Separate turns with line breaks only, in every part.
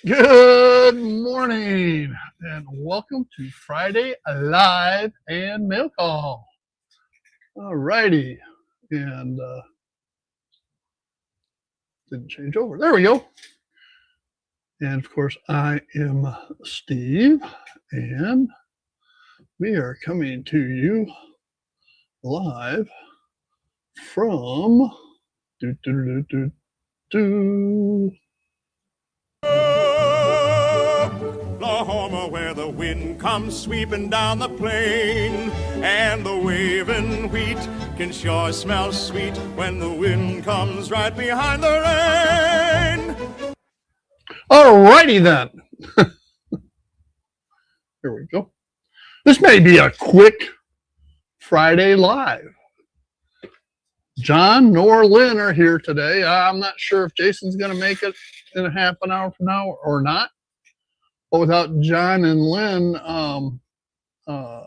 Good morning and welcome to Friday Live and Mail Call. All righty. And didn't change over. There we go. And of course, I am Steve, and we are coming to you live from
Oklahoma, where the wind comes sweeping down the plain, and the waving wheat can sure smell sweet when the wind comes right behind the rain.
All righty then. Here we go. This may be a quick Friday Live. John nor Lynn are here today. I'm not sure if Jason's going to make it in a half an hour from now or not. But without John and Lynn, I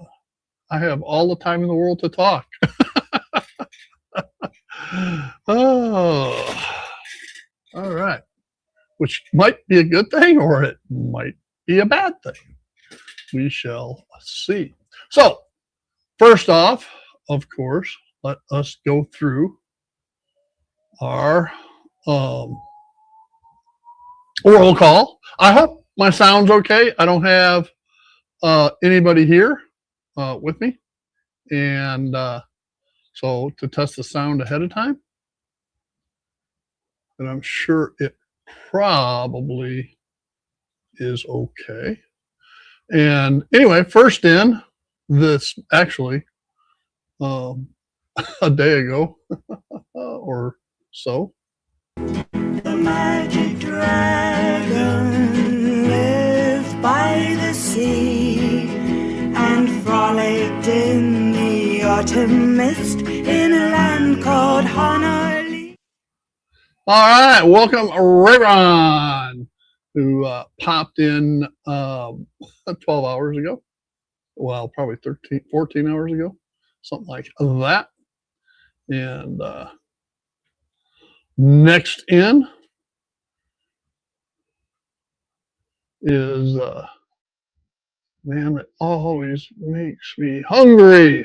have all the time in the world to talk. Oh, all right. Which might be a good thing or it might be a bad thing. We shall see. So, first off, of course, let us go through our roll call. I hope my sound's okay. I don't have anybody here with me. And so to test the sound ahead of time, and I'm sure it probably is okay. And anyway, first in this actually a day ago or so.
The magic dragon lived by the sea and frolicked in the autumn mist in a land called Honolulu.
All right, welcome Rayron, who popped in 12 hours ago. Well, probably 14 hours ago, something like that. And next in is, man, it always makes me hungry.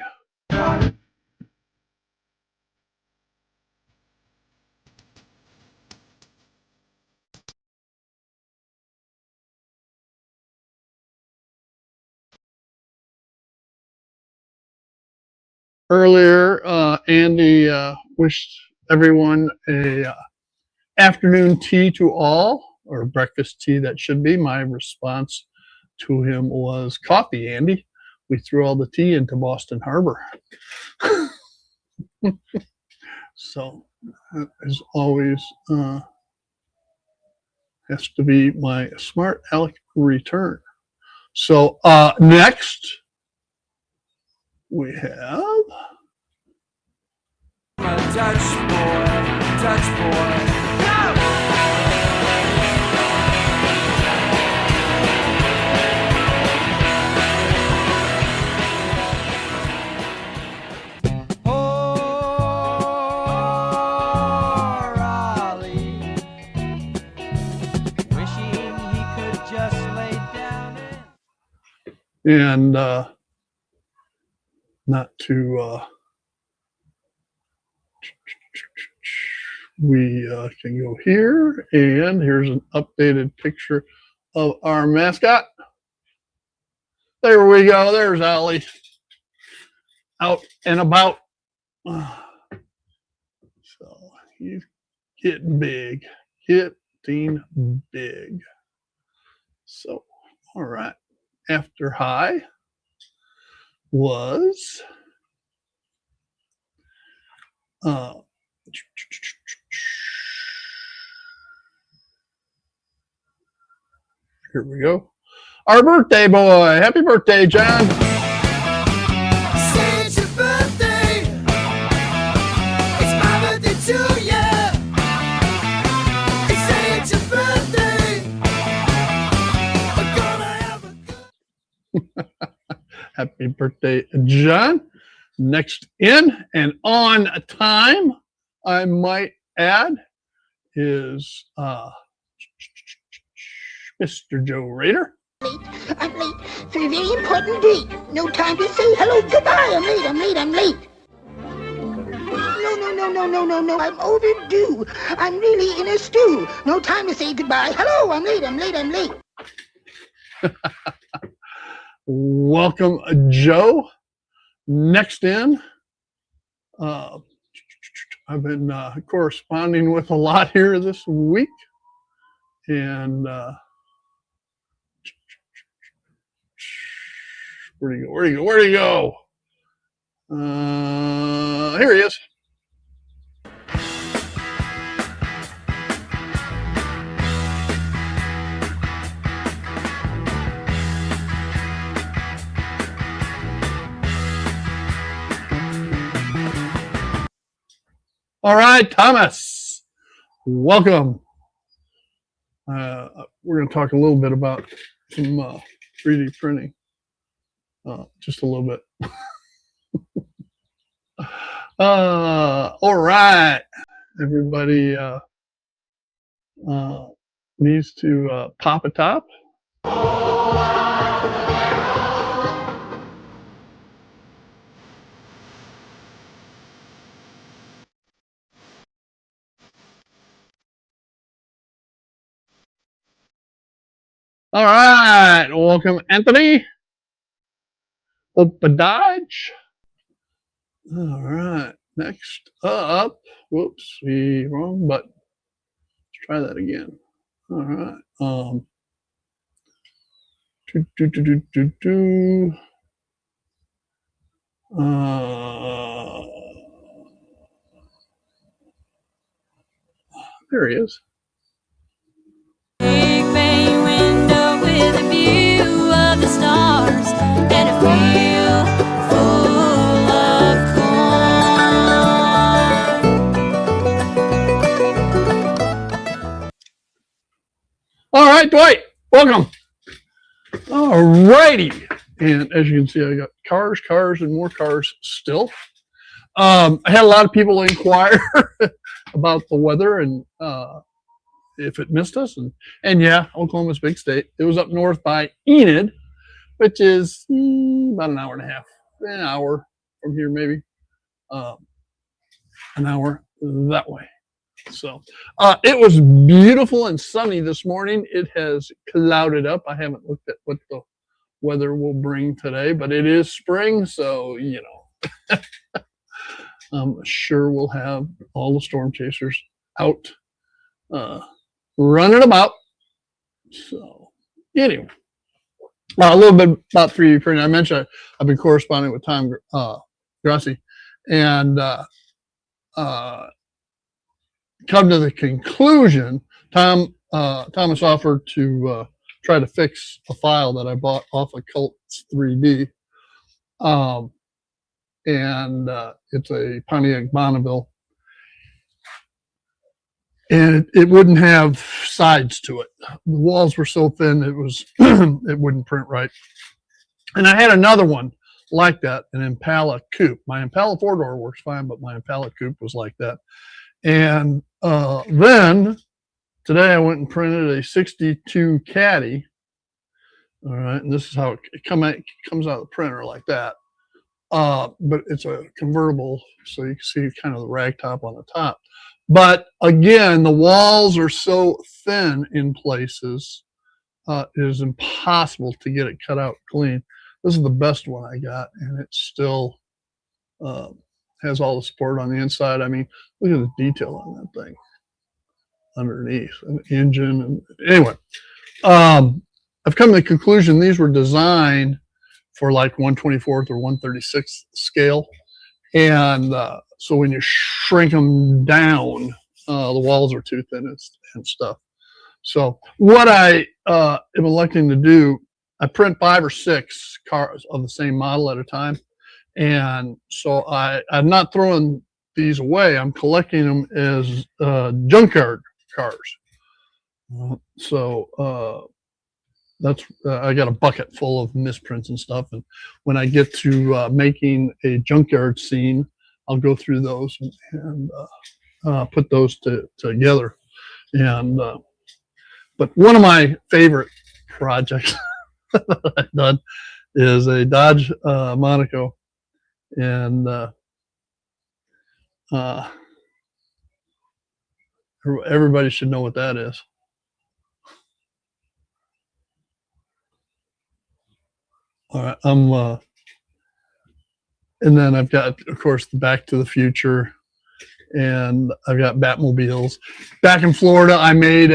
Earlier, Andy wished everyone a afternoon tea to all, or breakfast tea that should be. My response to him was coffee, Andy. We threw all the tea into Boston Harbor. So, as always, has to be my smart aleck return. So, next we have
Dutch boy, go! Oh, Raleigh, wishing he could just lay down
and not to we can go here, and here's an updated picture of our mascot. There we go. There's Ollie out and about. So he's getting big. So, all right. After high was here we go. Our birthday boy. Happy birthday, John.
Say it's your birthday. It's my birthday too, yeah. Say it's your birthday. We're gonna have a good.
Happy birthday, John. Next in and on time, I might add, is Mr. Joe Rader.
I'm late for a very important date. No time to say hello, goodbye. I'm late. No. I'm overdue. I'm really in a stew. No time to say goodbye. Hello, I'm late.
Welcome, Joe. Next in, I've been corresponding with a lot here this week, and where'd he go? Here he is. All right, Thomas, welcome. We're going to talk a little bit about some 3D printing, just a little bit. All right, everybody needs to pop a top. All right, welcome, Anthony. Dodge. All right, next up. Whoops, wrong button. Let's try that again. All right. There he is.
Big bay window with a view of the stars and a field full of corn.
All right, Dwight, welcome. All righty. And as you can see, I got cars, and more cars still. I had a lot of people inquire about the weather and if it missed us. And yeah, Oklahoma's a big state. It was up north by Enid, which is about an hour and a half, an hour from here, maybe an hour that way. So it was beautiful and sunny this morning. It has clouded up. I haven't looked at what the weather will bring today, but it is spring, so you know. I'm sure we'll have all the storm chasers out running about. So anyway, a little bit about 3D printing. I mentioned I've been corresponding with Tom Grassi, and come to the conclusion, Thomas offered to try to fix a file that I bought off of Cults 3D. And it's a Pontiac Bonneville. And it wouldn't have sides to it. The walls were so thin, it was it wouldn't print right. And I had another one like that, an Impala Coupe. My Impala 4-door works fine, but my Impala Coupe was like that. And then today I went and printed a 62 Caddy. All right, and this is how it comes out of the printer like that. But it's a convertible, so you can see kind of the rag top on the top. But again, the walls are so thin in places, it is impossible to get it cut out clean. This is the best one I got, and it still has all the support on the inside. I mean, look at the detail on that thing underneath, an engine. And anyway, I've come to the conclusion these were designed for like 1/24 or 1/36 scale. And so when you shrink them down, the walls are too thin and stuff. So what I am electing to do, I print 5 or 6 cars of the same model at a time. And so I'm not throwing these away. I'm collecting them as junkyard cars. That's I got a bucket full of misprints and stuff, and when I get to making a junkyard scene, I'll go through those and put those together. And But one of my favorite projects that I've done is a Dodge Monaco, and everybody should know what that is. All right, and then I've got, of course, the Back to the Future, and I've got Batmobiles. Back in Florida, I made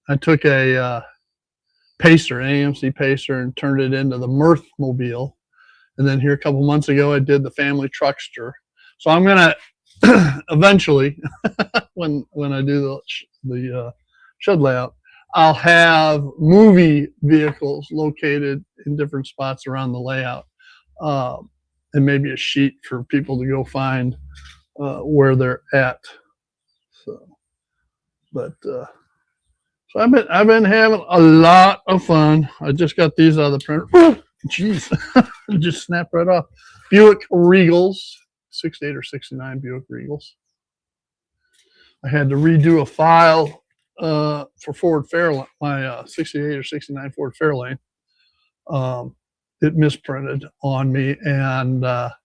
I took a Pacer, an AMC Pacer, and turned it into the Mirthmobile. And then here a couple months ago, I did the Family Truckster. So I'm gonna eventually, when I do the shed layout, I'll have movie vehicles located in different spots around the layout, and maybe a sheet for people to go find where they're at. So, but so I've been having a lot of fun. I just got these out of the printer. Oh, jeez, it just snapped right off. Buick Regals, 68 or 69 Buick Regals. I had to redo a file for Ford Fairlane, my 68 or 69 Ford Fairlane. It misprinted on me, and the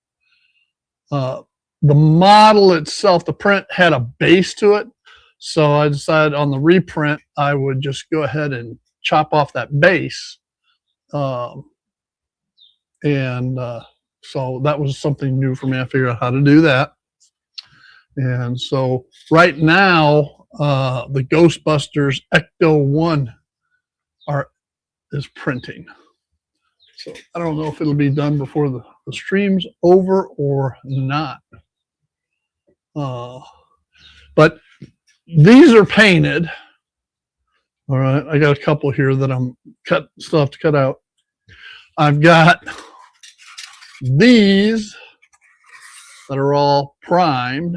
model itself, the print had a base to it. So I decided on the reprint, I would just go ahead and chop off that base. So that was something new for me. I figured out how to do that. And so right now, the Ghostbusters Ecto 1 is printing. So I don't know if it'll be done before the stream's over or not. But these are painted. All right, I got a couple here that I'm still have to cut out. I've got these that are all primed.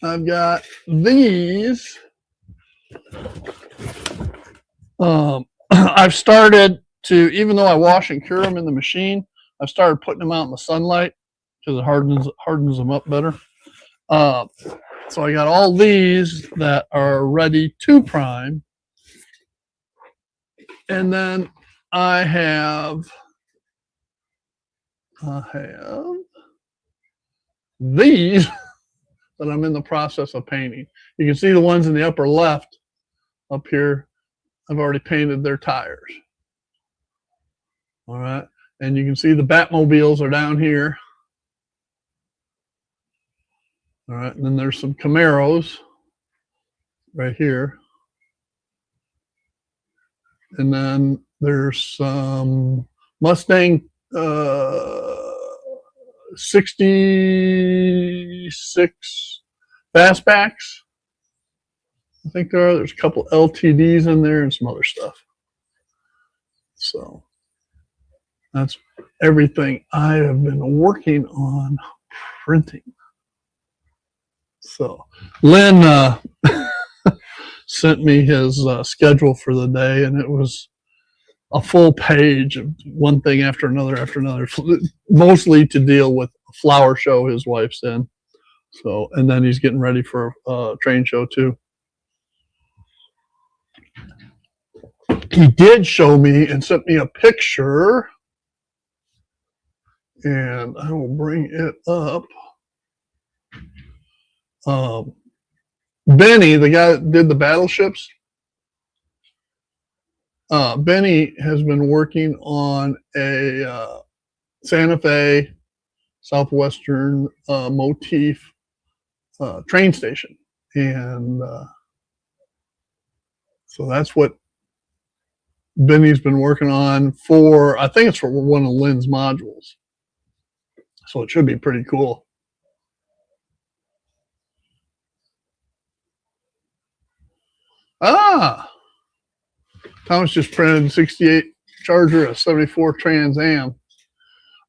I've got these. I've started to, even though I wash and cure them in the machine, I've started putting them out in the sunlight because it hardens them up better. So I got all these that are ready to prime. And then I have these that I'm in the process of painting. You can see the ones in the upper left up here. I've already painted their tires. All right. And you can see the Batmobiles are down here. All right. And then there's some Camaros right here. And then there's some Mustang 66 fastbacks. I think there's a couple LTDs in there and some other stuff. So that's everything I have been working on printing. So Lynn sent me his schedule for the day, and it was a full page of one thing after another, mostly to deal with a flower show his wife's in. So, and then he's getting ready for a train show too. He did show me and sent me a picture, and I will bring it up. Benny, the guy that did the battleships, Benny has been working on a Santa Fe Southwestern motif train station, and so that's what Benny's been working on for, I think it's for one of Lynn's modules. So it should be pretty cool. Thomas just printed 68 Charger, a 74 Trans Am.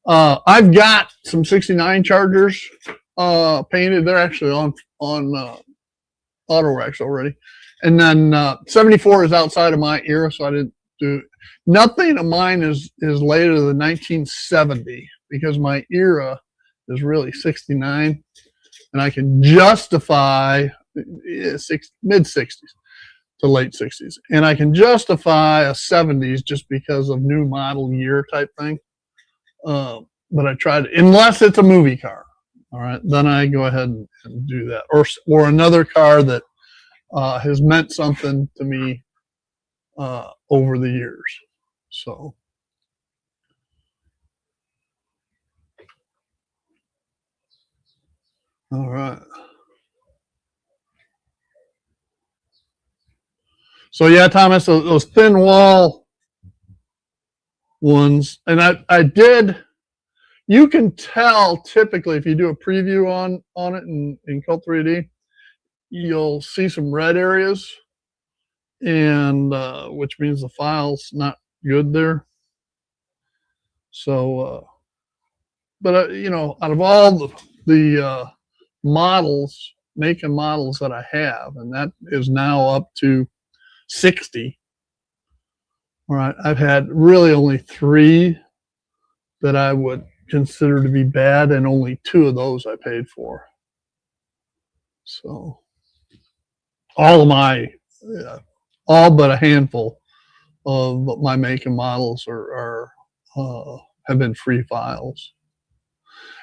I've got some 69 Chargers painted. They're actually on auto racks already. And then 74 is outside of my era, so I didn't do nothing of mine is later than 1970 because my era is really 69, and I can justify mid 60s to late 60s. And I can justify a 70s just because of new model year type thing. But I tried, unless it's a movie car. All right. Then I go ahead and do that. Or another car that has meant something to me over the years. So. All right. So yeah, Thomas, those thin wall ones, and I did. You can tell typically if you do a preview on it in Cult 3D, you'll see some red areas, and which means the file's not good there. So, but you know, out of all the models, make and models that I have, and that is now up to 60. All right, I've had really only 3 that I would consider to be bad, and only 2 of those I paid for. So all of my, all but a handful of my make and models are have been free files.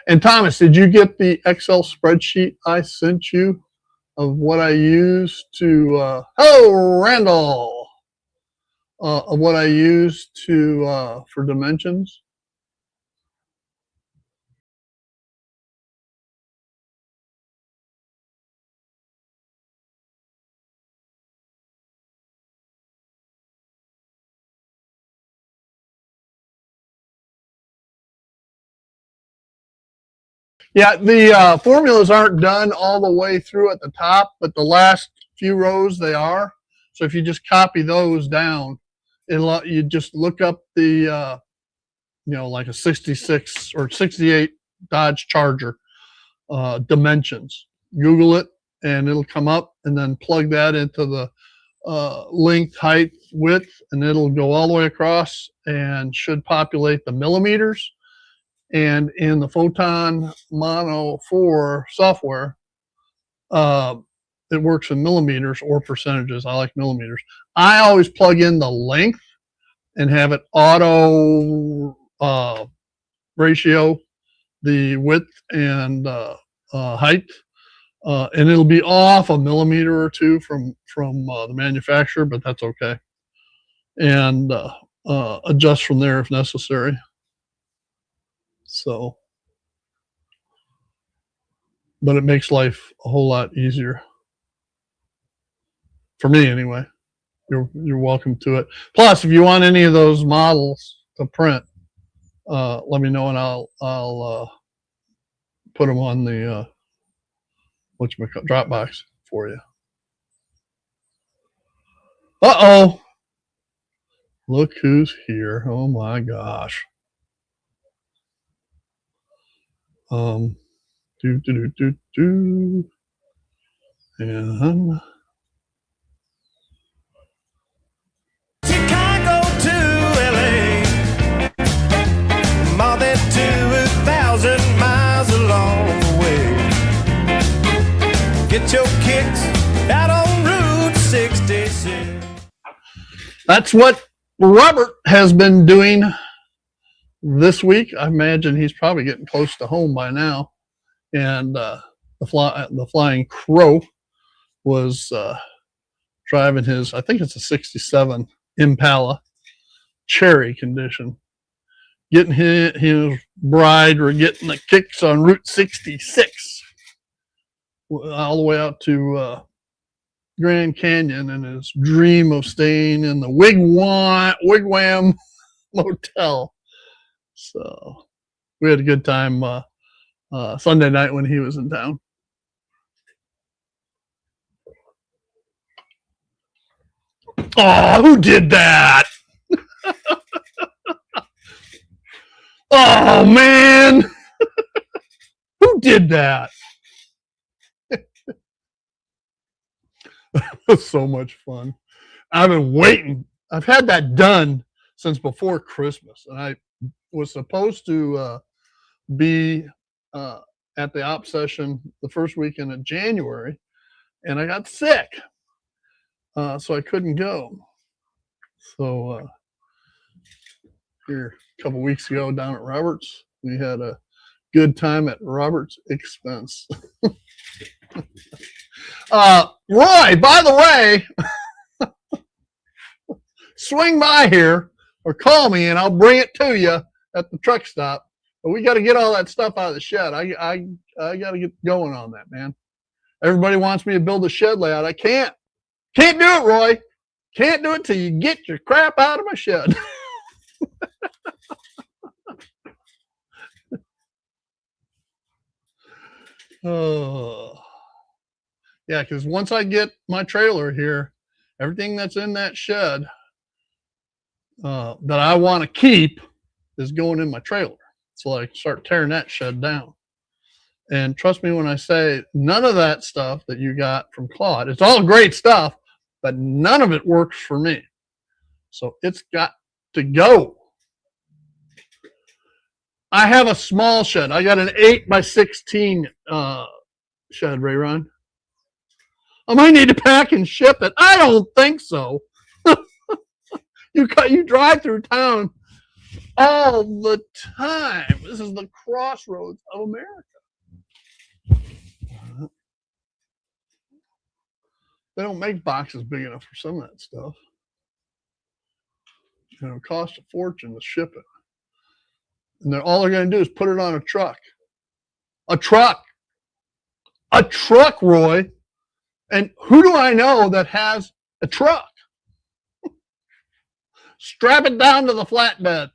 And Thomas, did you get the Excel spreadsheet I sent you of what I used to, hello, Randall, of what I used to, for dimensions? Yeah, the formulas aren't done all the way through at the top, but the last few rows they are. So if you just copy those down, you just look up the, you know, like a 66 or 68 Dodge Charger dimensions. Google it, and it'll come up, and then plug that into the length, height, width, and it'll go all the way across and should populate the millimeters. And in the Photon Mono 4 software, it works in millimeters or percentages. I like millimeters. I always plug in the length and have it auto ratio the width and height, and it'll be off a millimeter or 2 from the manufacturer, but that's okay. And adjust from there if necessary. So, but it makes life a whole lot easier for me anyway. You're welcome to it. Plus, if you want any of those models to print, let me know, and I'll put them on the Dropbox for you. Uh-oh. Look who's here. Oh my gosh. And
Chicago to LA, more than 2,000 miles along the way. Get your kicks out on Route 66.
that's what Robert has been doing this week. I imagine he's probably getting close to home by now. And the Flying Crow was driving his, I think it's a 67 Impala cherry condition, getting his bride or getting the kicks on Route 66 all the way out to Grand Canyon, and his dream of staying in the Wigwam Motel. So we had a good time Sunday night when he was in town. Oh, who did that? Oh, man. Who did that? That was so much fun. I've been waiting. I've had that done since before Christmas, and I was supposed to be at the op session the first weekend of January, and I got sick. So I couldn't go. So here a couple weeks ago down at Roberts, we had a good time at Roberts' expense. Roy, by the way, swing by here or call me and I'll bring it to you at the truck stop. But we got to get all that stuff out of the shed. I got to get going on that, man. Everybody wants me to build a shed layout. I can't. Can't do it, Roy. Can't do it till you get your crap out of my shed. Oh, yeah, because once I get my trailer here, everything that's in that shed that I want to keep is going in my trailer. So I start tearing that shed down. And trust me when I say none of that stuff that you got from Claude, it's all great stuff, but none of it works for me. So it's got to go. I have a small shed. I got an 8x16 shed, Rayron. I might need to pack and ship it. I don't think so. You drive through town all the time. This is the crossroads of America. They don't make boxes big enough for some of that stuff. You know, it costs a fortune to ship it. And all they're going to do is put it on a truck. A truck. A truck, Roy. And who do I know that has a truck? Strap it down to the flatbed.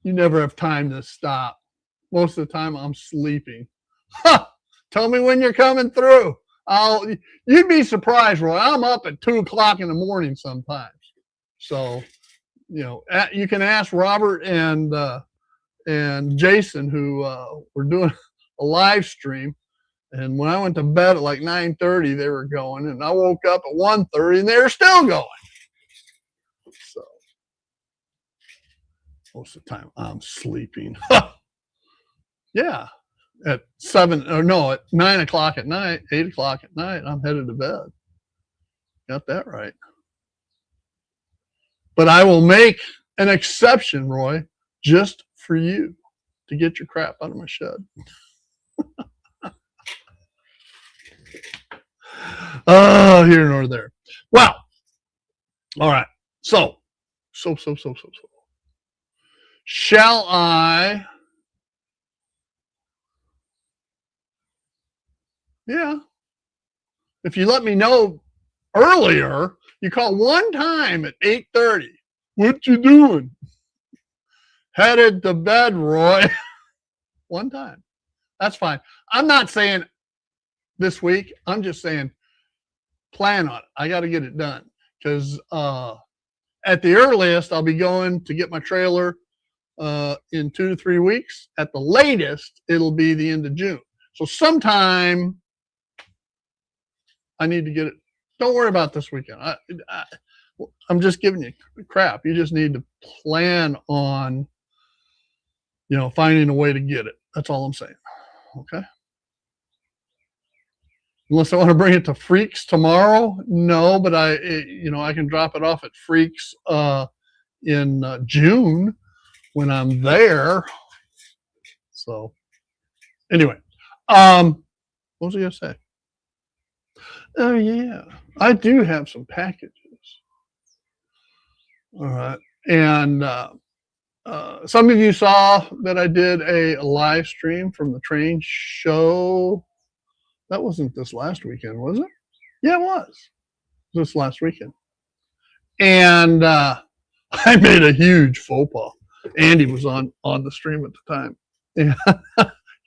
You never have time to stop. Most of the time I'm sleeping. Ha! Tell me when you're coming through. You'd be surprised, Roy. I'm up at 2 o'clock in the morning sometimes. So, you know, you can ask Robert and Jason, who were doing a live stream. And when I went to bed at like 9:30, they were going, and I woke up at 1:30 and they were still going. So most of the time I'm sleeping. Yeah. At 9 o'clock at night, 8 o'clock at night, I'm headed to bed. Got that right. But I will make an exception, Roy, just for you to get your crap out of my shed. Oh, here nor there. Well, all right. So. Shall I? Yeah. If you let me know earlier, you call one time at 8:30. What you doing? Headed to bed, Roy. One time. That's fine. I'm not saying this week. I'm just saying plan on it. I got to get it done because at the earliest, I'll be going to get my trailer in 2 to 3 weeks. At the latest, it'll be the end of June. So sometime I need to get it. Don't worry about this weekend. I'm just giving you crap. You just need to plan on, you know, finding a way to get it. That's all I'm saying. Okay. Unless I want to bring it to Freaks tomorrow. No, but I can drop it off at Freaks in June when I'm there. So anyway, what was I going to say? Oh yeah, I do have some packages. All right. And some of you saw that I did a live stream from the train show. That wasn't this last weekend, was it? Yeah, it was. This last weekend. And I made a huge faux pas. Andy was on the stream at the time. Yeah.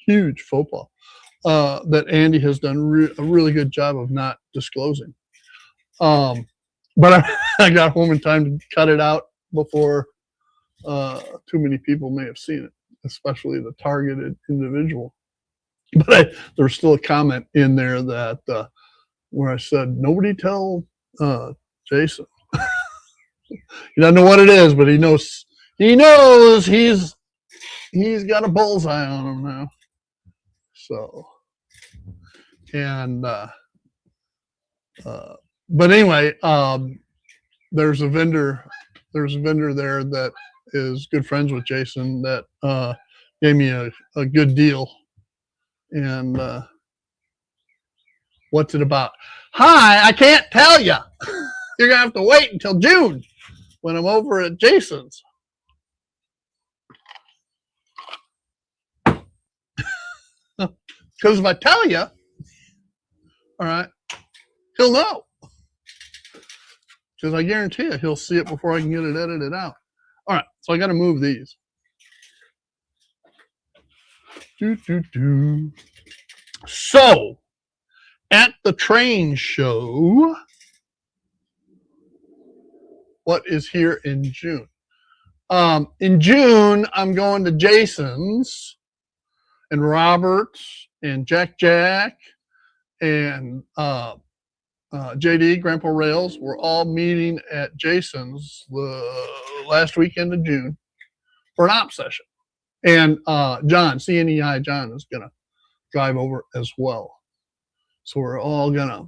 Huge faux pas that Andy has done a really good job of not disclosing. But I got home in time to cut it out before too many people may have seen it, especially the targeted individual. But there's still a comment in there that where I said, nobody tell Jason. He doesn't know what it is, but he knows he's got a bullseye on him now. So, and, but anyway, there's a vendor there that is good friends with Jason that gave me a good deal. And what's it about? Hi, I can't tell you. You're gonna have to wait until June when I'm over at Jason's. Because if I tell you, all right, he'll know. Because I guarantee you, he'll see it before I can get it edited out. All right, so I got to move these. So, at the train show, what is here in June? In June, I'm going to Jason's and Robert's and Jack and JD, Grandpa Rails. We're all meeting at Jason's the last weekend of June for an op session. And John, CNEI John, is going to drive over as well. So we're all going to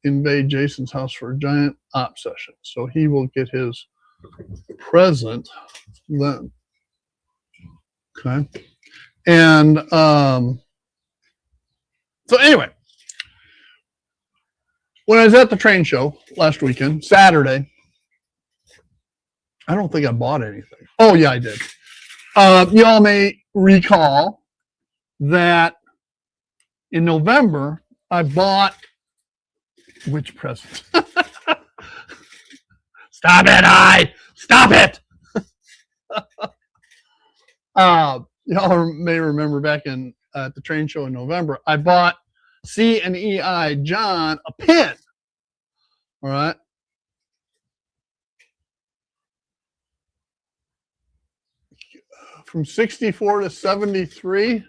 invade Jason's house for a giant op session. So he will get his present then. Okay. And so anyway, when I was at the train show last weekend, Saturday, I don't think I bought anything. Oh, yeah, I did. You all may recall that in November, I bought which present? Stop it, stop it. Y'all may remember back in at the train show in November, I bought CNEI John a pin. All right. From 64 to 73,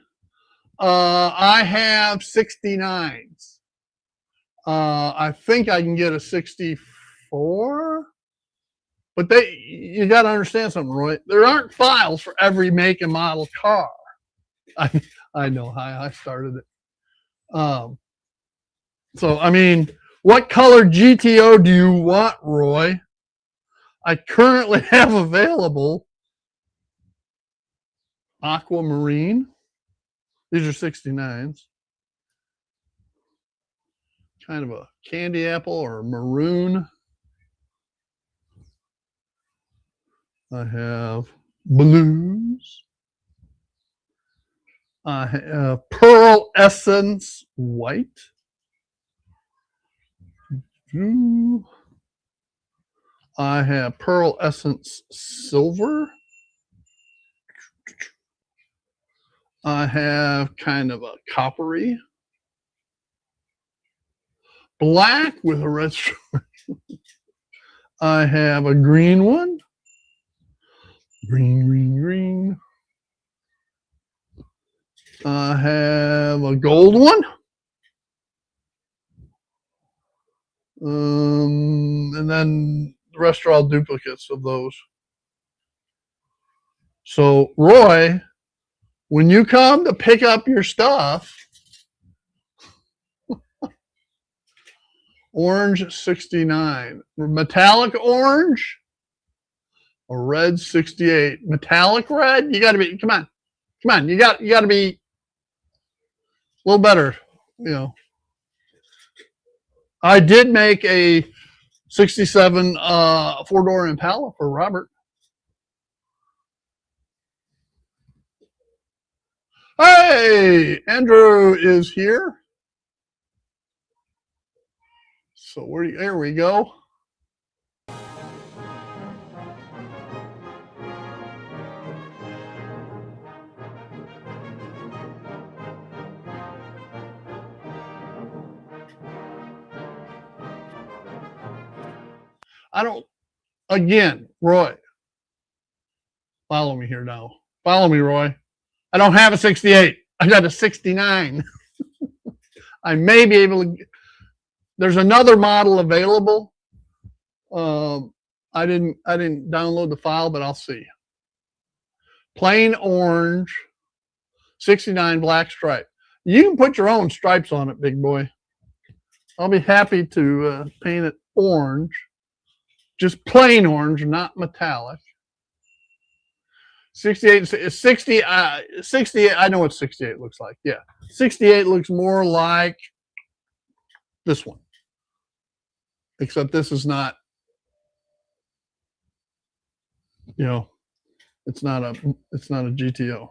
I have 69s. I think I can get a 64, but you got to understand something, Roy. There aren't files for every make and model car. I know how I started it. So, I mean, what color GTO do you want, Roy? I currently have available aquamarine. These are 69s. Kind of a candy apple or maroon. I have blues. I have pearl essence white. I have pearl essence silver. I have kind of a coppery black with a red stripe. I have a green one. Green. I have a gold one. And then the rest are all duplicates of those. So, Roy, when you come to pick up your stuff, orange 69, metallic orange, a red 68, metallic red. You got to be, come on, you got to be a little better, you know. I did make a 67 four-door Impala for Robert. Hey, Andrew is here. So there we go. Again, Roy, follow me here now. Follow me, Roy. I don't have a 68. I got a 69. I may be able to. There's another model available. I didn't download the file, but I'll see. Plain orange, 69 black stripe. You can put your own stripes on it, big boy. I'll be happy to paint it orange, just plain orange, not metallic. 68, 60, 68. I know what 68 looks like. Yeah, 68 looks more like this one, except this is not. You know, it's not a GTO.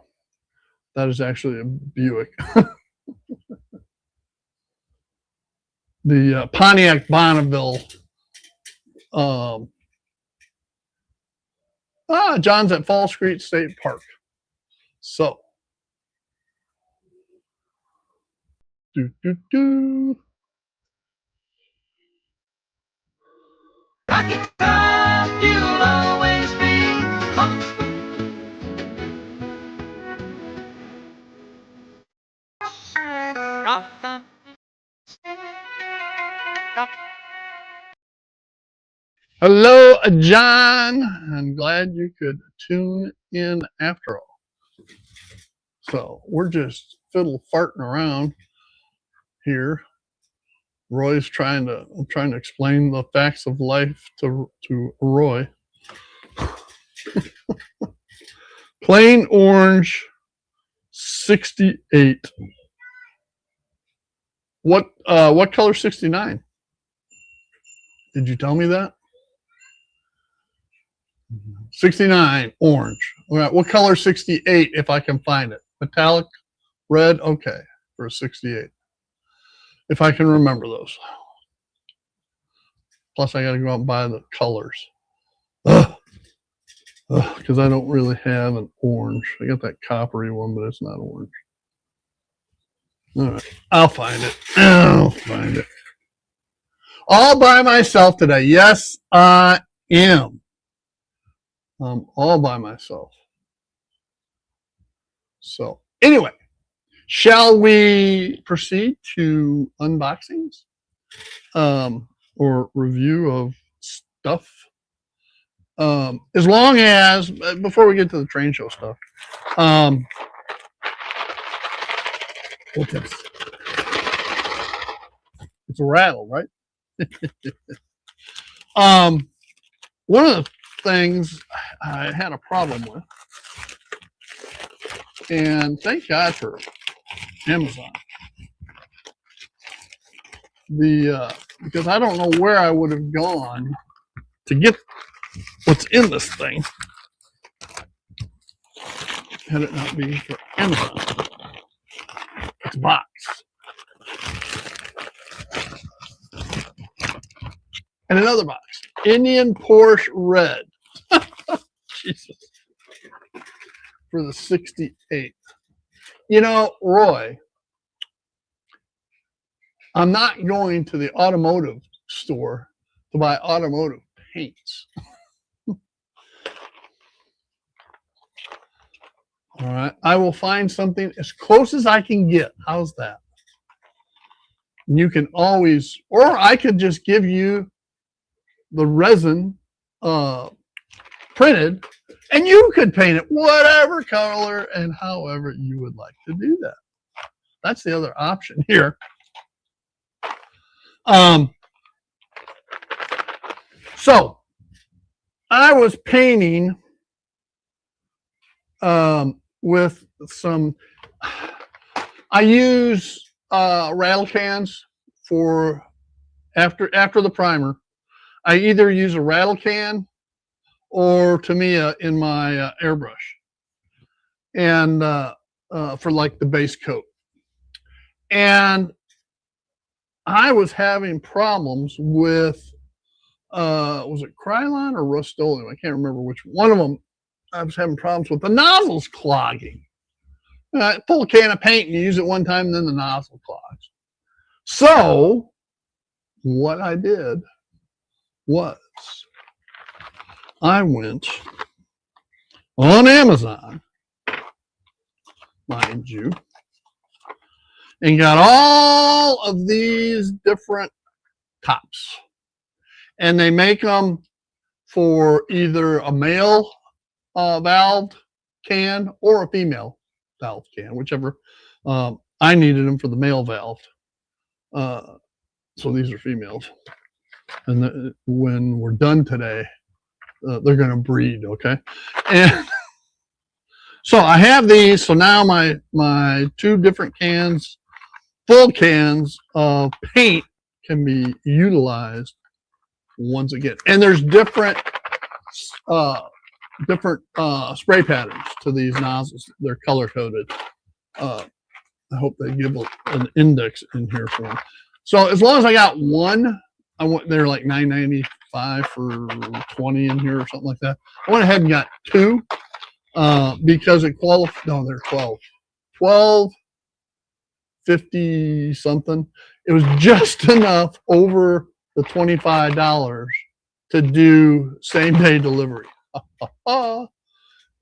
That is actually a Buick. The Pontiac Bonneville. John's at Fall Street State Park. So, do.
Rocket Top, you'll always be home.
Hello, John. I'm glad you could tune in after all. So we're just fiddle farting around here. I'm trying to explain the facts of life to Roy. Plain orange 68. What color 69? Did you tell me that? 69 orange. All right, what color 68 if I can find it? Metallic red, okay, for a 68. If I can remember those. Plus I got to go out and buy the colors. Because I don't really have an orange. I got that coppery one, but it's not orange. All right, I'll find it. All by myself today. Yes, I am. I'm all by myself. So anyway, shall we proceed to unboxings or review of stuff? As long as, before we get to the train show stuff, what's this? It's a rattle, right? One of the things I had a problem with, and thank God for Amazon, because I don't know where I would have gone to get what's in this thing had it not been for Amazon. It's a box. And another box. Indian Porsche Red. Jesus. For the 68. You know, Roy, I'm not going to the automotive store to buy automotive paints. All right. I will find something as close as I can get. How's that? You can always, or I could just give you the resin printed, and you could paint it whatever color and however you would like to do that. That's the other option here. So I was painting with some, I use rattle cans for after the primer. I either use a rattle can or Tamiya in my airbrush, and for like the base coat. And I was having problems with, was it Krylon or Rust-Oleum? I can't remember which one of them. I was having problems with the nozzles clogging. Pull a can of paint and you use it one time, and then the nozzle clogs. So what I did was I went on Amazon, mind you, and got all of these different tops. And they make them for either a male valved can or a female valve can, whichever I needed them for the male valve. So these are females. And when we're done today, they're going to breed. Okay. And so I have these. So now my 2 different cans, full cans of paint can be utilized once again. And there's different spray patterns to these nozzles. They're color coded. I hope they give an index in here for them. So as long as I got one, they're like $9.95 for 20 in here or something like that. I went ahead and got 2 because it qualified. No, they're 12.50 something. It was just enough over the $25 to do same day delivery.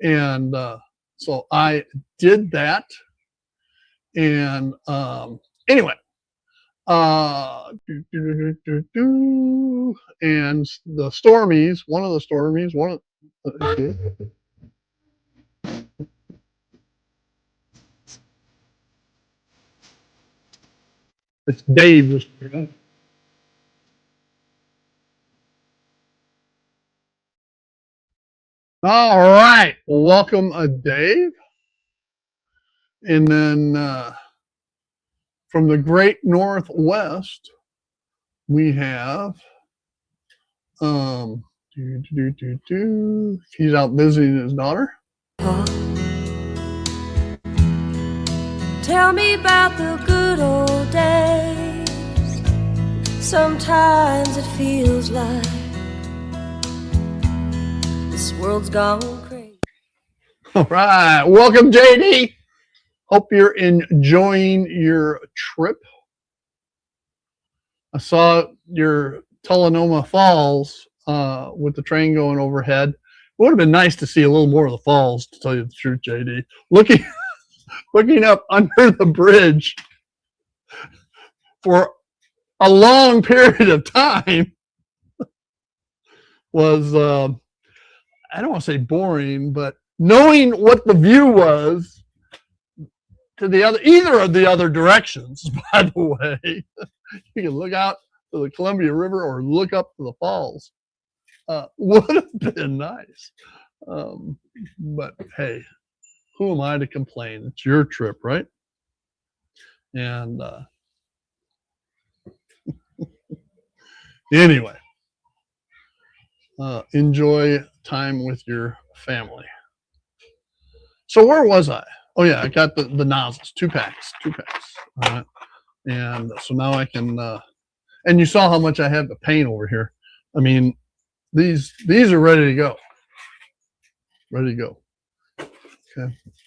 And so I did that. And anyway, and the Stormies, it's Dave. All right, welcome, Dave. And then from the great Northwest, we have he's out visiting his daughter.
Tell me about the good old days. Sometimes it feels like this world's gone crazy.
All right, welcome, JD. Hope you're enjoying your trip. I saw your Tullahoma Falls with the train going overhead. It would have been nice to see a little more of the falls, to tell you the truth, JD. Looking up under the bridge for a long period of time was, I don't want to say boring, but knowing what the view was to either of the other directions, by the way, you can look out to the Columbia River or look up to the falls. Would have been nice. But hey, who am I to complain? It's your trip, right? And anyway, enjoy time with your family. So where was I? Oh yeah, I got the nozzles, 2 packs. All right. And so now I can, and you saw how much I have to paint over here. I mean, these are ready to go. Okay.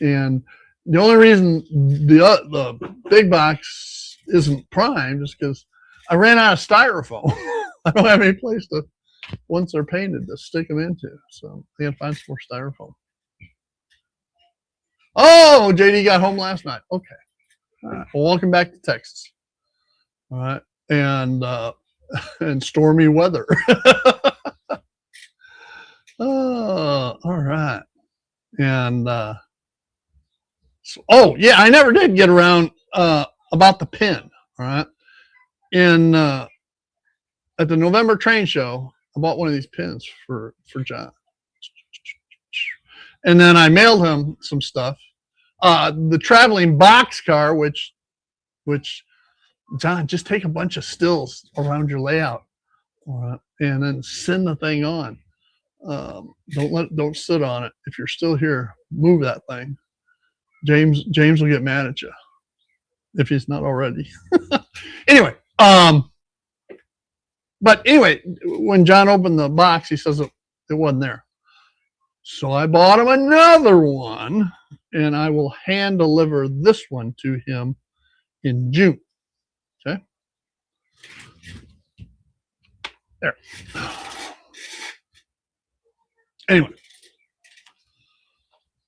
And the only reason the big box isn't primed is because I ran out of styrofoam. I don't have any place to, once they're painted, to stick them into. So I gotta find some more styrofoam. Oh, JD got home last night. Okay. All right. Well, welcome back to Texas. All right. And stormy weather. All right. And oh yeah, I never did get around about the pin. All right. In at the November train show, I bought one of these pins for John. And then I mailed him some stuff. The traveling boxcar, which John, just take a bunch of stills around your layout, and then send the thing on. Don't sit on it. If you're still here, move that thing. James will get mad at you if he's not already. Anyway, but anyway, when John opened the box, he says it wasn't there. So I bought him another one, and I will hand deliver this one to him in June. Okay. There. Anyway,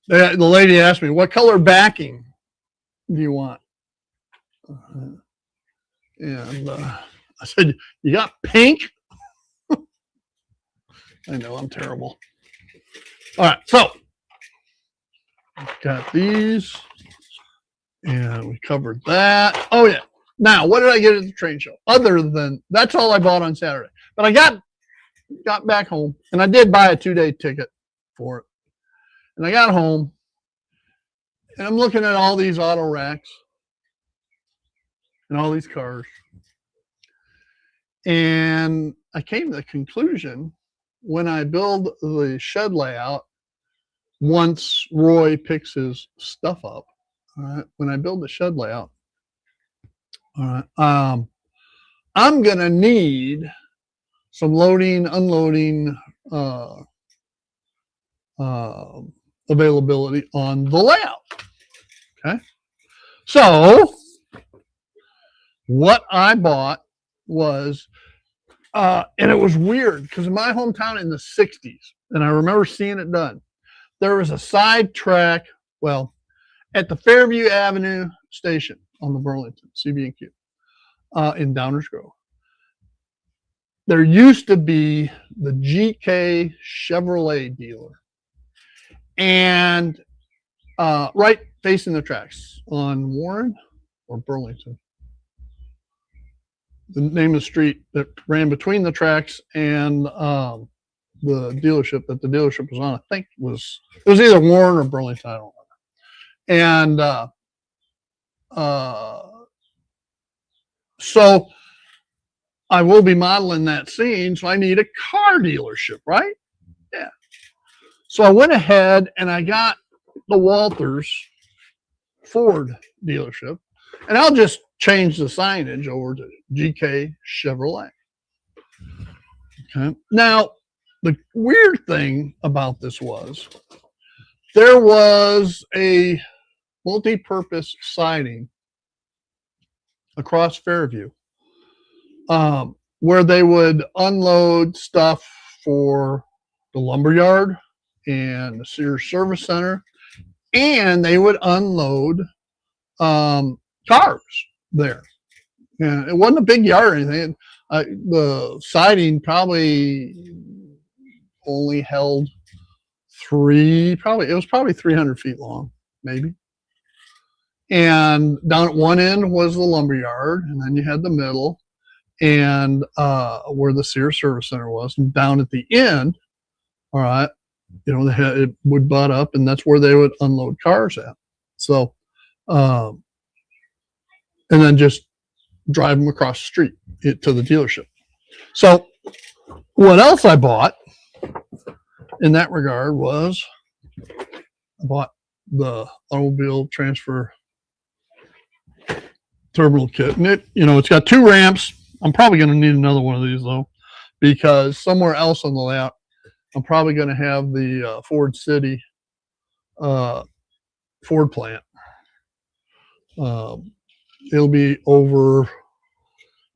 the lady asked me, what color backing do you want? And I said, you got pink? I know, I'm terrible. All right, so got these, And we covered that. Oh yeah. Now, what did I get at the train show? Other than that's all I bought on Saturday. But I got back home and I did buy a 2-day ticket for it. And I got home and I'm looking at all these auto racks and all these cars. And I came to the conclusion when I build the shed layout, once Roy picks his stuff up, all right, when I build the shed layout, all right, I'm going to need some loading, unloading availability on the layout. Okay. So what I bought was, and it was weird because in my hometown in the 60s, and I remember seeing it done, there was a side track, well, at the Fairview Avenue station on the Burlington, CB&Q, in Downers Grove. There used to be the GK Chevrolet dealer. And right facing the tracks on Warren or Burlington. The name of the street that ran between the tracks and the dealership that the dealership was on, I think it was either Warren or Burlington, I don't know. And so I will be modeling that scene, so I need a car dealership, right? Yeah. So I went ahead and I got the Walters Ford dealership, and I'll just change the signage over to GK Chevrolet. Okay. Now, the weird thing about this was there was a multi-purpose siding across Fairview where they would unload stuff for the lumberyard and the Sears Service Center, and they would unload cars there. And it wasn't a big yard or anything. The siding probably only held it was probably 300 feet long, maybe. And down at one end was the lumberyard, and then you had the middle, and where the Sears Service Center was. And down at the end, all right, it would butt up, and that's where they would unload cars at. So, and then just drive them across the street to the dealership. So, what else I bought in that regard was I bought the automobile transfer terminal kit, and it's got 2 ramps. I'm probably going to need another one of these though, because somewhere else on the layout, I'm probably going to have the Ford City Ford plant. It'll be over.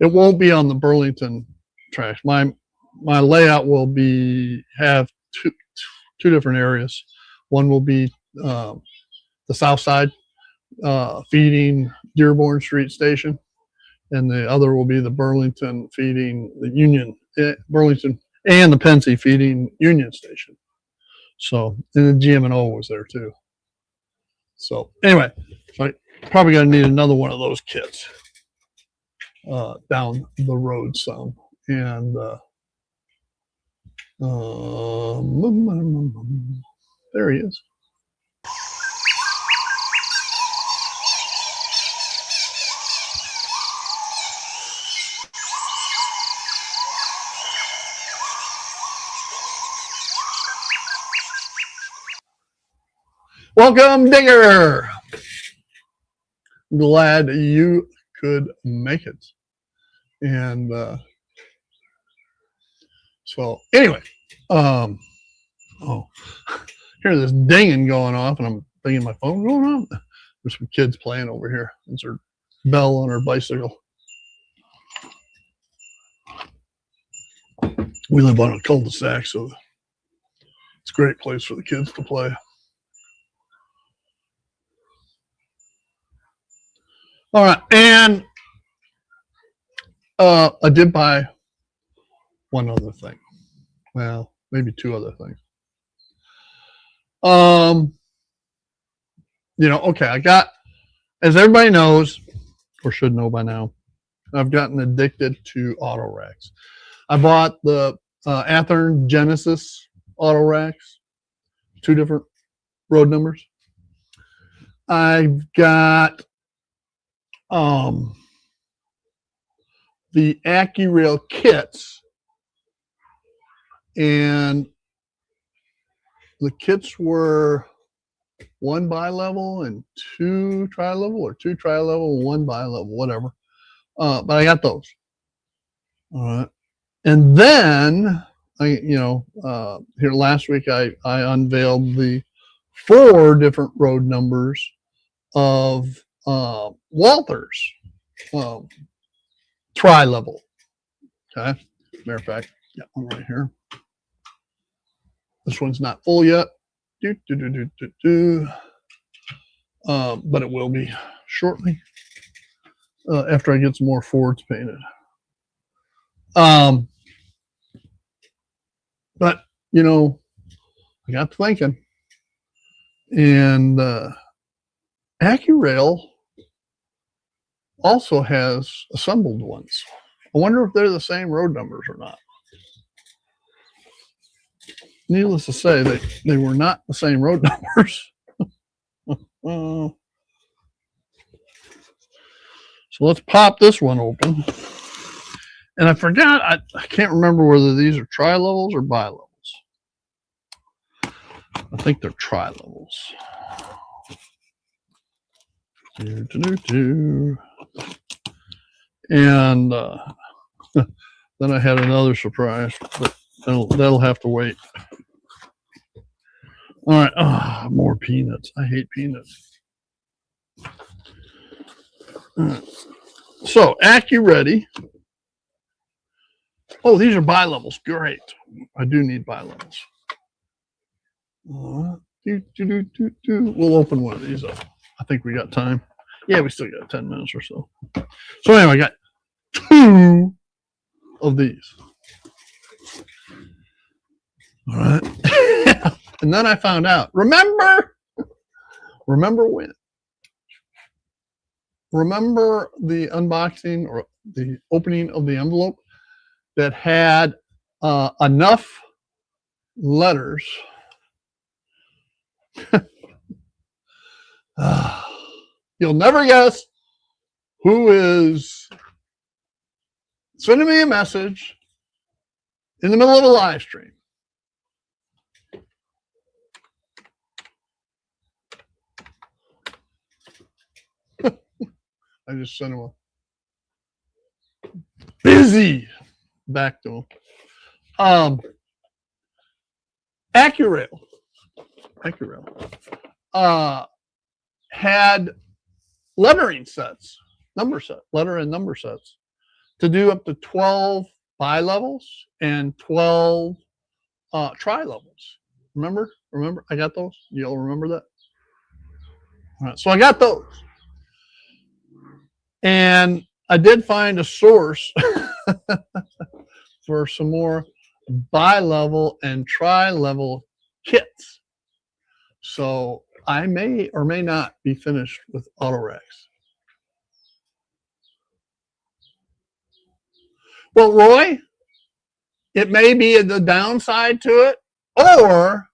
It won't be on the Burlington tracks. My layout will have two different areas. One will be the south side, feeding Dearborn Street Station, and the other will be the Burlington feeding the Union, Burlington, and the Pensy feeding Union Station. So, and the GM&O was there too. So anyway, I probably going to need another one of those kits down the road some. And there he is. Welcome, Digger. Glad you could make it. And so anyway, hear this dinging going off, and I'm thinking my phone going on. There's some kids playing over here. It's her Belle on her bicycle. We live on a cul-de-sac, so it's a great place for the kids to play. All right, and I did buy one other thing. Well, maybe 2 other things. Okay, I got as everybody knows, or should know by now, I've gotten addicted to auto racks. I bought the Athearn Genesis auto racks, 2 different road numbers. I've got the AccuRail kits, and the kits were 1 bi-level and 2 tri-level, or 2 tri-level and 1 bi-level, whatever. But I got those. All right. And then here last week I unveiled the 4 different road numbers of Walther's tri-level. Okay. Matter of fact, got one right here. This one's not full yet. But it will be shortly after I get some more Fords painted. But I got to thinking, and AccuRail also has assembled ones. I wonder if they're the same road numbers or not. Needless to say, they were not the same road numbers. So let's pop this one open. And I forgot, I can't remember whether these are tri-levels or bi-levels. I think they're tri-levels. And then I had another surprise, but that'll have to wait. All right, more peanuts. I hate peanuts. So, AccuReady. Oh, these are bi-levels. Great. I do need bi-levels. We'll open one of these up. I think we got time. Yeah, we still got 10 minutes or so. So anyway, I got 2 of these. All right. And then I found out. Remember when? Remember the unboxing or the opening of the envelope that had enough letters? You'll never guess who is sending me a message in the middle of a live stream. I just sent him a busy back to him. AccuRail had lettering sets, letter and number sets to do up to 12 bi-levels and 12 tri-levels. Remember? I got those. You all remember that? All right, so I got those. And I did find a source for some more bi-level and tri-level kits. So I may or may not be finished with Autoracks. Well, Roy, it may be the downside to it, or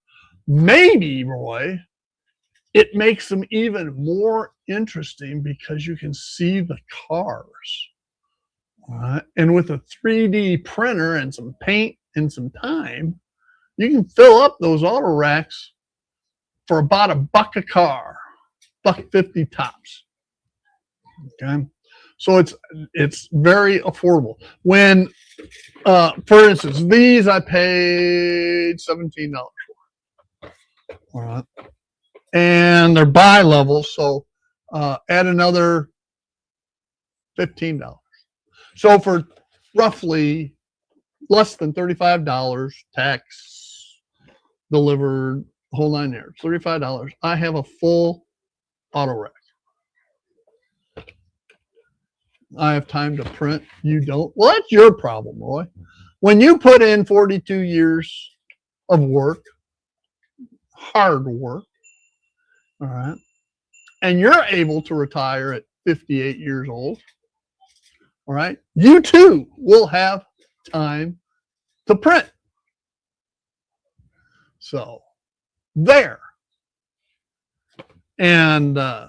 maybe, Roy, it makes them even more interesting because you can see the cars. All right? And with a 3D printer and some paint and some time, you can fill up those auto racks for about $1 a car, $1.50 tops. Okay, so it's very affordable. When, for instance, these I paid $17 for. All right, and they're bi-level, so add another $15. So for roughly less than $35, tax, delivered, whole 9 yards, $35, I have a full auto rack. I have time to print. You don't. Well, that's your problem, Roy. When you put in 42 years of work, hard work, all right, and you're able to retire at 58 years old, all right, you too will have time to print. So there. And I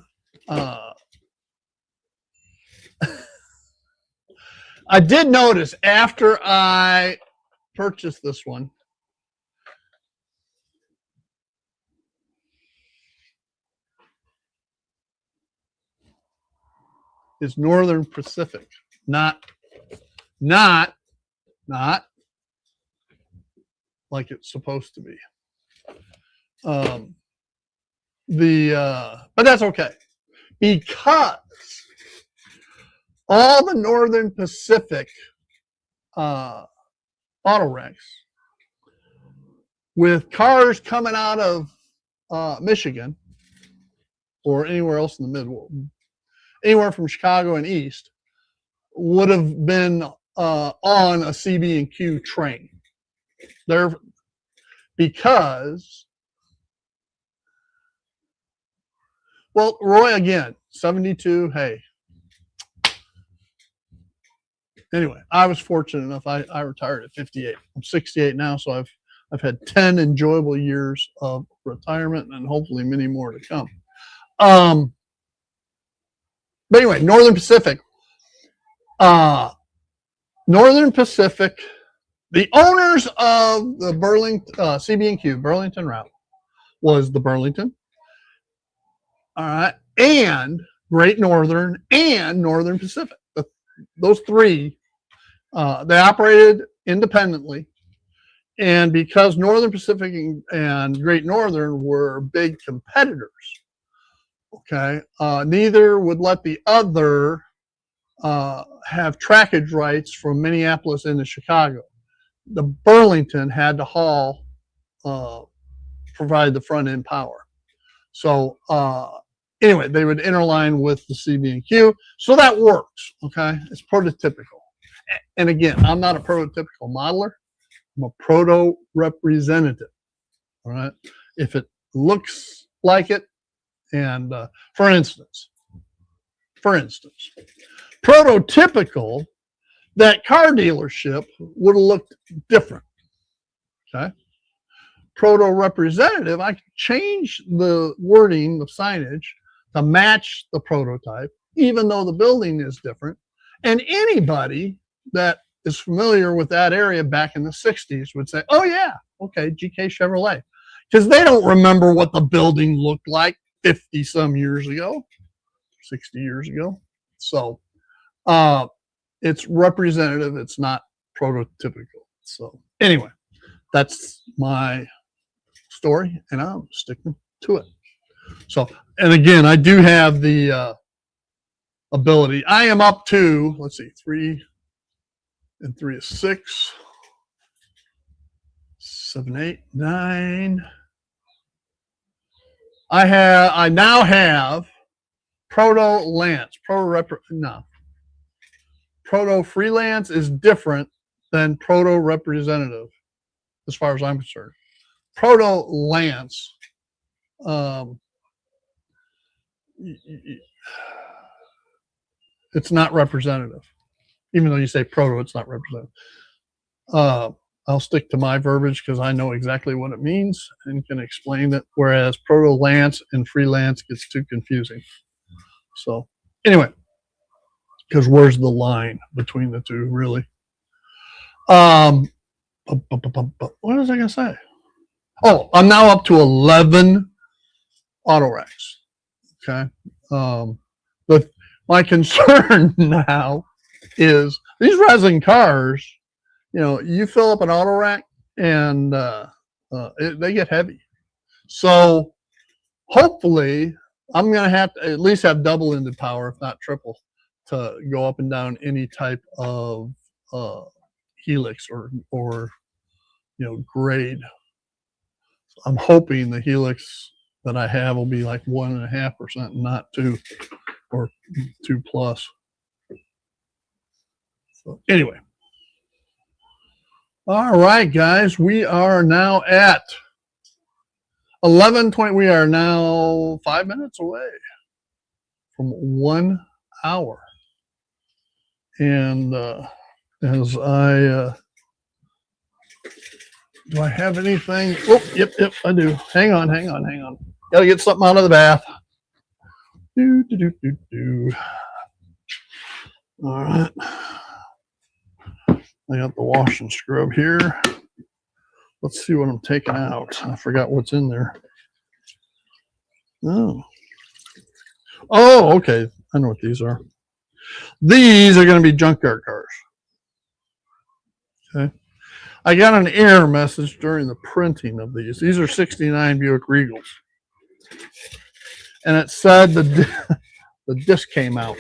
did notice after I purchased this one, is Northern Pacific, not like it's supposed to be. But that's okay, because all the Northern Pacific auto wrecks with cars coming out of Michigan or anywhere else in the Midwest, anywhere from Chicago and east, would have been on a CB&Q train. There, because, well, Roy, again, 72, hey. Anyway, I was fortunate enough. I retired at 58. I'm 68 now, so I've had 10 enjoyable years of retirement and hopefully many more to come. But anyway, Northern Pacific. Northern Pacific, the owners of the Burlington CB&Q Burlington route was the Burlington, all right, and Great Northern and Northern Pacific. Those three, they operated independently, and because Northern Pacific and Great Northern were big competitors, okay, neither would let the other have trackage rights from Minneapolis into Chicago. The Burlington had to provide the front end power. So anyway, they would interline with the CB&Q. So that works, okay? It's prototypical. And again, I'm not a prototypical modeler. I'm a proto representative, all right? If it looks like it, and for instance, prototypical, that car dealership would have looked different, okay? Proto representative, I can change the wording, the signage, to match the prototype, even though the building is different. And anybody that is familiar with that area back in the 60s would say, oh yeah, okay, GK Chevrolet. Because they don't remember what the building looked like 50 some years ago, 60 years ago. So it's representative, it's not prototypical. So anyway, that's my story, and I'm sticking to it. So, and again, I do have the ability. I am up to, let's see, 3 and 3 is 6, 7, 8, 9. I now have Proto Lance. Proto Freelance is different than Proto Representative, as far as I'm concerned. Proto Lance, it's not representative. Even though you say proto, it's not representative. I'll stick to my verbiage because I know exactly what it means and can explain it, whereas Proto Lance and Freelance gets too confusing. So anyway, because where's the line between the two, really? What was I going to say? Oh, I'm now up to 11 auto racks. Okay. But my concern now is these resin cars, you know, you fill up an auto rack and they get heavy. So hopefully I'm going to have to at least have double-ended power, if not triple, to go up and down any type of helix or you know, grade. I'm hoping the helix that I have will be like 1.5%, not 2 or 2 plus. So anyway. All right, guys, we are now at 11:20. We are now 5 minutes away from 1 hour. And as I do I have anything? Oh, yep, I do. Hang on. Gotta get something out of the bath. Do. All right. I got the wash and scrub here. Let's see what I'm taking out. I forgot what's in there. Oh, okay. I know what these are. These are going to be junkyard cars. Okay. I got an error message during the printing of these. These are 69 Buick Regals. And it said the disc came out.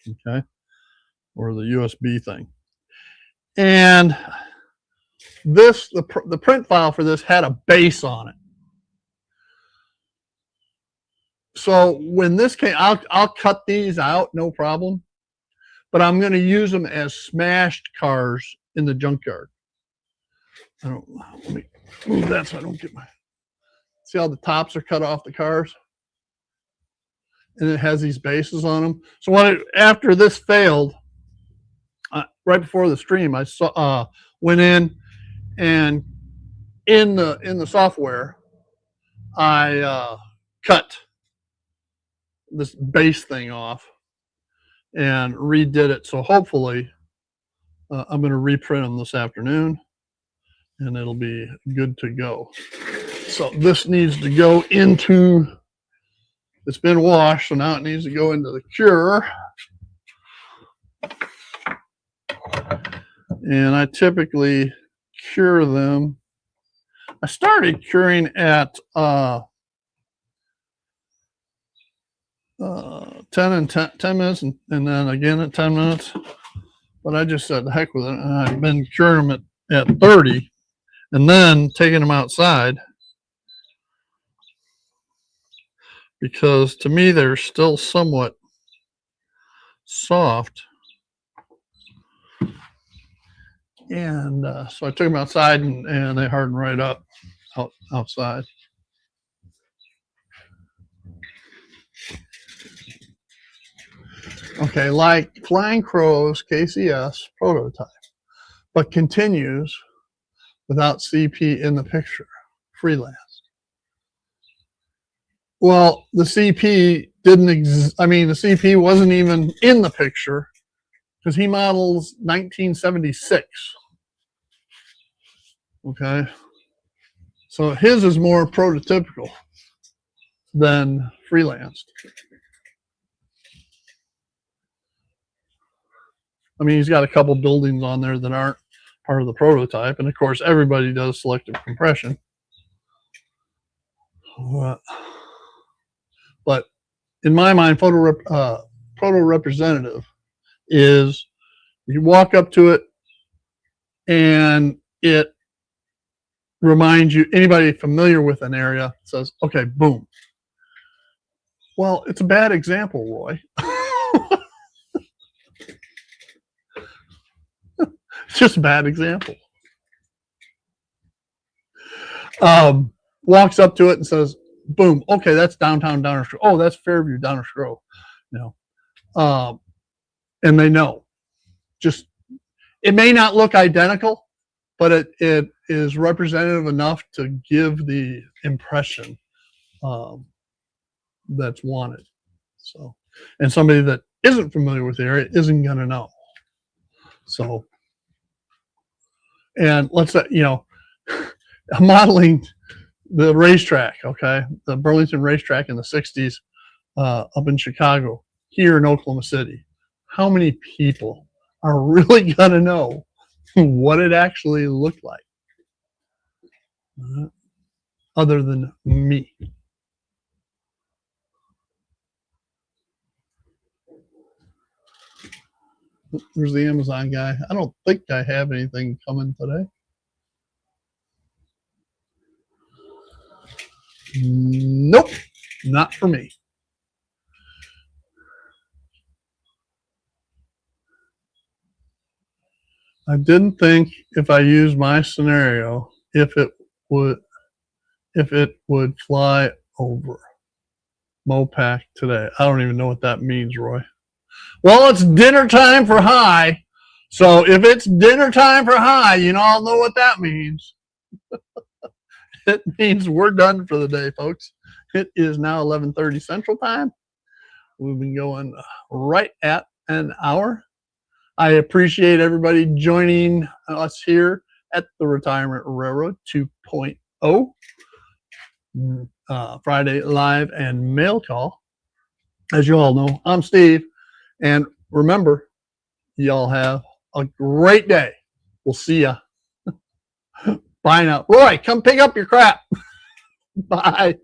Okay. Or the USB thing. And the print file for this had a base on it. So when this came, I'll cut these out, no problem. But I'm going to use them as smashed cars in the junkyard. Let me move that so I don't get my. See how the tops are cut off the cars, and it has these bases on them. So after this failed, right before the stream, I went in, and in the software, I cut this base thing off and redid it. So hopefully I'm going to reprint them this afternoon and it'll be good to go. So this needs to go into, it's been washed, so now it needs to go into the cure. And I typically cure them. I started curing at 10 minutes and then again at 10 minutes. But I just said, the heck with it. And I've been curing them at 30 and then taking them outside. Because to me, they're still somewhat soft. And so I took them outside and they hardened right up outside. Okay, like Flying Crow's KCS prototype, but continues without CP in the picture, freelance. Well, the CP didn't exist. I mean, the CP wasn't even in the picture because he models 1976. Okay. So his is more prototypical than freelanced. I mean, he's got a couple buildings on there that aren't part of the prototype. And of course, everybody does selective compression. But in my mind, proto representative is you walk up to it and it reminds you, anybody familiar with an area says, okay, boom. Well, it's a bad example, Roy. It's just a bad example. Walks up to it and says, boom, okay, that's downtown Downers Grove. Oh, that's Fairview Downers Grove. You know, and they know. Just, it may not look identical, but it is representative enough to give the impression that's wanted. So, and somebody that isn't familiar with the area isn't going to know. So, and let's say, you know, modeling the racetrack, okay, the Burlington racetrack in the 60s up in Chicago, here in Oklahoma City. How many people are really going to know what it actually looked like? Other than me. There's the Amazon guy. I don't think I have anything coming today. Nope, not for me. I didn't think if I used my scenario, if it would fly over. Mopac today. I don't even know what that means, Roy. Well, it's dinner time for High. So if it's dinner time for High, you all know what that means. It means we're done for the day, folks. It is now 11:30 Central Time. We've been going right at an hour. I appreciate everybody joining us here at the Retirement Railroad 2.0. Friday Live and Mail Call. As you all know, I'm Steve. And remember, y'all have a great day. We'll see ya. Bye now. Roy, come pick up your crap. Bye.